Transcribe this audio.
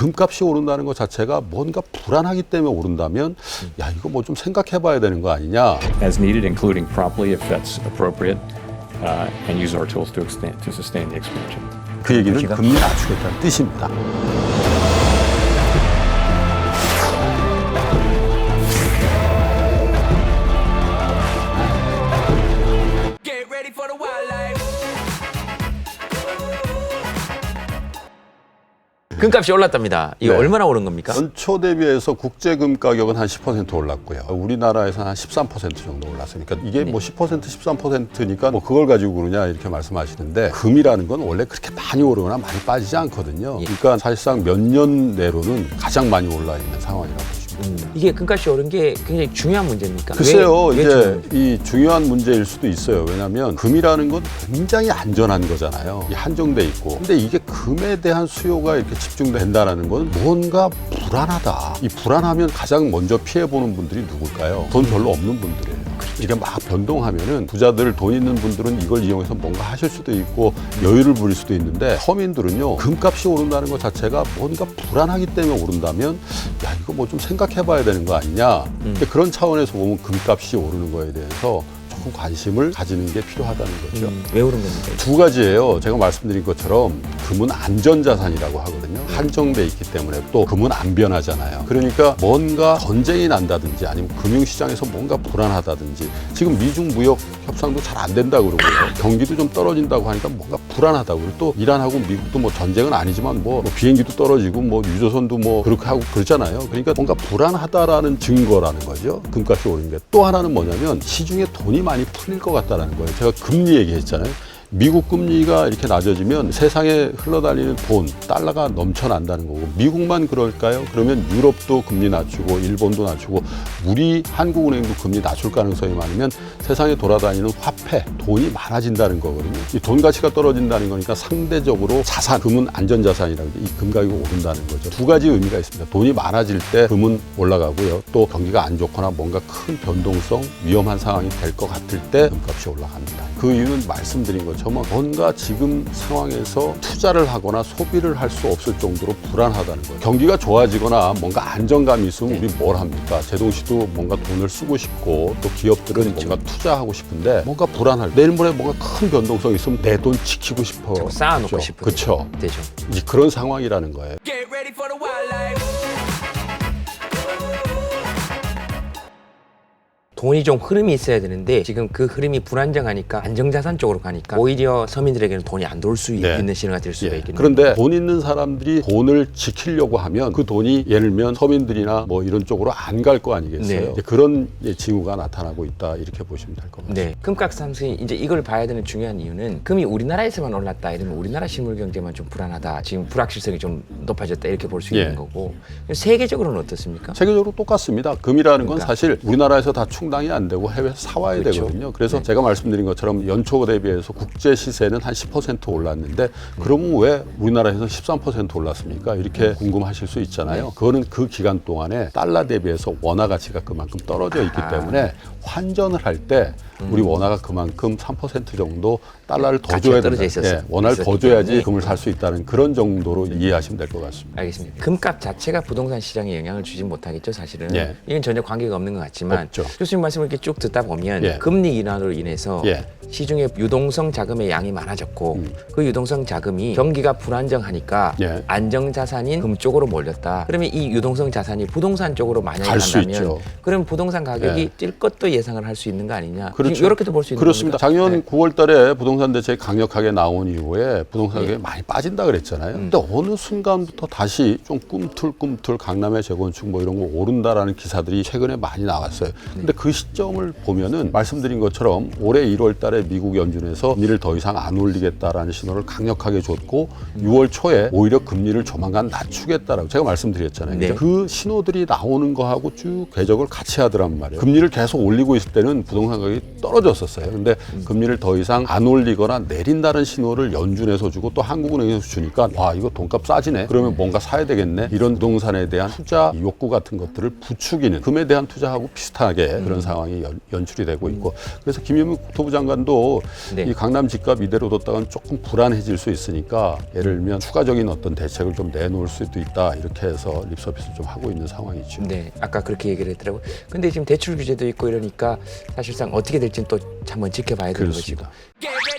금값이 오른다는 것 자체가 뭔가 불안하기 때문에 오른다면 야 이거 뭐 좀 생각해봐야 되는 거 아니냐. as needed, including promptly if that's appropriate, and use our tools to sustain the expansion. 그 얘기는 금리 낮추겠다는 뜻입니다. Get ready for the wildlife. 금값이 올랐답니다. 이거 네. 얼마나 오른 겁니까? 연초 대비해서 국제금 가격은 한 10% 올랐고요. 우리나라에서는 한 13% 정도 올랐으니까 이게 뭐 10%, 13%니까 뭐 그걸 가지고 그러냐 이렇게 말씀하시는데 금이라는 건 원래 그렇게 많이 오르거나 많이 빠지지 않거든요. 그러니까 사실상 몇 년 내로는 가장 많이 올라 있는 상황이라고 보시면 됩니다. 이게 금값이 오른 게 굉장히 중요한 문제입니까? 글쎄요, 왜 이제 중요한지? 이 중요한 문제일 수도 있어요. 왜냐하면 금이라는 건 굉장히 안전한 거잖아요. 한정돼 있고. 근데 이게 금에 대한 수요가 이렇게 집중된다라는 건 뭔가 불안하다. 이 불안하면 가장 먼저 피해보는 분들이 누굴까요? 돈 별로 없는 분들이에요. 이게 막 변동하면은 부자들 돈 있는 분들은 이걸 이용해서 뭔가 하실 수도 있고 여유를 부릴 수도 있는데 서민들은요 금값이 오른다는 것 자체가 뭔가 불안하기 때문에 오른다면 야 이거 뭐 좀 생각해봐야 되는 거 아니냐. 근데 그런 차원에서 보면 금값이 오르는 거에 대해서 조금 관심을 가지는 게 필요하다는 거죠. 왜 오른 겁니까? 두 가지예요. 제가 말씀드린 것처럼 금은 안전자산이라고 하거든요. 한정돼 있기 때문에 또 금은 안 변하잖아요. 그러니까 뭔가 전쟁이 난다든지 아니면 금융시장에서 뭔가 불안하다든지 지금 미중 무역 협상도 잘 안 된다고 그러고요. 경기도 좀 떨어진다고 하니까 뭔가 불안하다고. 그리고 또 이란하고 미국도 뭐 전쟁은 아니지만 뭐 비행기도 떨어지고 뭐 유조선도 뭐 그렇게 하고 그렇잖아요. 그러니까 뭔가 불안하다라는 증거라는 거죠. 금값이 오른 게. 또 하나는 뭐냐면 시중에 돈이 많이 풀릴 것 같다는 거예요. 제가 금리 얘기했잖아요. 미국 금리가 이렇게 낮아지면 세상에 흘러다니는 돈, 달러가 넘쳐난다는 거고 미국만 그럴까요? 그러면 유럽도 금리 낮추고 일본도 낮추고 우리 한국은행도 금리 낮출 가능성이 많으면 세상에 돌아다니는 화폐, 돈이 많아진다는 거거든요. 이 돈 가치가 떨어진다는 거니까 상대적으로 자산, 금은 안전자산이라고 이 금 가격이 오른다는 거죠. 두 가지 의미가 있습니다. 돈이 많아질 때 금은 올라가고요. 또 경기가 안 좋거나 뭔가 큰 변동성, 위험한 상황이 될 것 같을 때 금값이 올라갑니다. 그 이유는 말씀드린 것처럼 뭔가 지금 상황에서 투자를 하거나 소비를 할 수 없을 정도로 불안하다는 거예요. 경기가 좋아지거나 뭔가 안정감이 있으면 우리 뭘 합니까? 제동 씨도 뭔가 돈을 쓰고 싶고 또 기업들은 뭔가 투자하고 싶은데 뭔가 불안할 내일 모레 뭔가 큰 변동성이 있으면 내 돈 지키고 싶어. 자꾸 쌓아놓고 싶은 그렇죠. 되죠. 이제 그런 상황이라는 거예요. Get ready for the wildlife. 돈이 좀 흐름이 있어야 되는데 지금 그 흐름이 불안정하니까 안정자산 쪽으로 가니까 오히려 서민들에게는 돈이 안 돌 수 네. 있는 신호가 될 수가 있겠네요. 그런데 돈 있는 사람들이 돈을 지키려고 하면 그 돈이 예를 들면 서민들이나 뭐 이런 쪽으로 안 갈 거 아니겠어요. 네. 이제 그런 징후가 나타나고 있다 이렇게 보시면 될 것 같습니다. 네, 금값 상승이 이제 이걸 봐야 되는 중요한 이유는 금이 우리나라에서만 올랐다 이러면 우리나라 실물 경제만 좀 불안하다. 지금 불확실성이 좀 높아졌다 이렇게 볼 수 있는 거고 세계적으로는 어떻습니까? 세계적으로 똑같습니다. 금이라는 건 그러니까. 사실 우리나라에서 다 충당이 안 되고 해외에서 사와야 그렇죠. 되거든요. 그래서 네. 제가 말씀드린 것처럼 연초 대비해서 국제 시세는 한 10% 올랐는데 그러면 왜 우리나라에서 13% 올랐습니까? 이렇게 궁금하실 수 있잖아요. 네. 그거는 그 기간 동안에 달러 대비해서 원화 가치가 그만큼 떨어져 있기 때문에 환전을 할 때 우리 원화가 그만큼 3% 정도 달러를 더 가치가 줘야 떨어져 된다. 있었어요. 원화를 더 있었기 줘야지 때문에. 금을 살 수 있다는 그런 정도로 이해하시면 될 것 같습니다. 알겠습니다. 금값 자체가 부동산 시장에 영향을 주진 못하겠죠, 사실은. 예. 이건 전혀 관계가 없는 것 같지만 없죠. 교수님 말씀을 이렇게 쭉 듣다 보면 예. 금리 인하로 인해서 예. 시중에 유동성 자금의 양이 많아졌고 그 유동성 자금이 경기가 불안정하니까 예. 안정자산인 금 쪽으로 몰렸다. 그러면 이 유동성 자산이 부동산 쪽으로 만약에 갈수 간다면 있죠. 그럼 부동산 가격이 예. 뛸 것도 예상을 할 수 있는 거 아니냐. 그렇죠. 이렇게도 볼 수 있는 그렇습니다. 겁니까? 작년 네. 9월 달에 부동산 대책이 강력하게 나온 이후에 부동산 가격이 많이 빠진다 그랬잖아요. 근데 어느 순간부터 다시 좀 꿈틀꿈틀 강남의 재건축 뭐 이런 거 오른다라는 기사들이 최근에 많이 나왔어요. 근데 그 시점을 보면은 말씀드린 것처럼 올해 1월 달에 미국 연준에서 금리를 더 이상 안 올리겠다라는 신호를 강력하게 줬고 6월 초에 오히려 금리를 조만간 낮추겠다라고 제가 말씀드렸잖아요. 네. 그 신호들이 나오는 거하고 쭉 궤적을 같이 하더란 말이에요. 금리를 계속 올리고 있을 때는 부동산 가격이 떨어졌었어요. 근데 금리를 더 이상 안 올리거나 내린다는 신호를 연준에서 주고 또 한국은행에서 주니까 와 이거 돈값 싸지네. 그러면 뭔가 사야 되겠네. 이런 부동산에 대한 투자 욕구 같은 것들을 부추기는 금에 대한 투자하고 비슷하게 그런 상황이 연출이 되고 있고 그래서 김현미 국토부 장관도 네. 이 강남 집값 이대로 뒀다가는 조금 불안해질 수 있으니까 예를 들면 추가적인 어떤 대책을 좀 내놓을 수도 있다 이렇게 해서 립서비스를 좀 하고 있는 상황이죠. 네, 아까 그렇게 얘기를 했더라고요. 근데 지금 대출 규제도 있고 이러니까 사실상 어떻게 될지는 또 한번 지켜봐야 되는 그렇습니다. 것이고. Get ready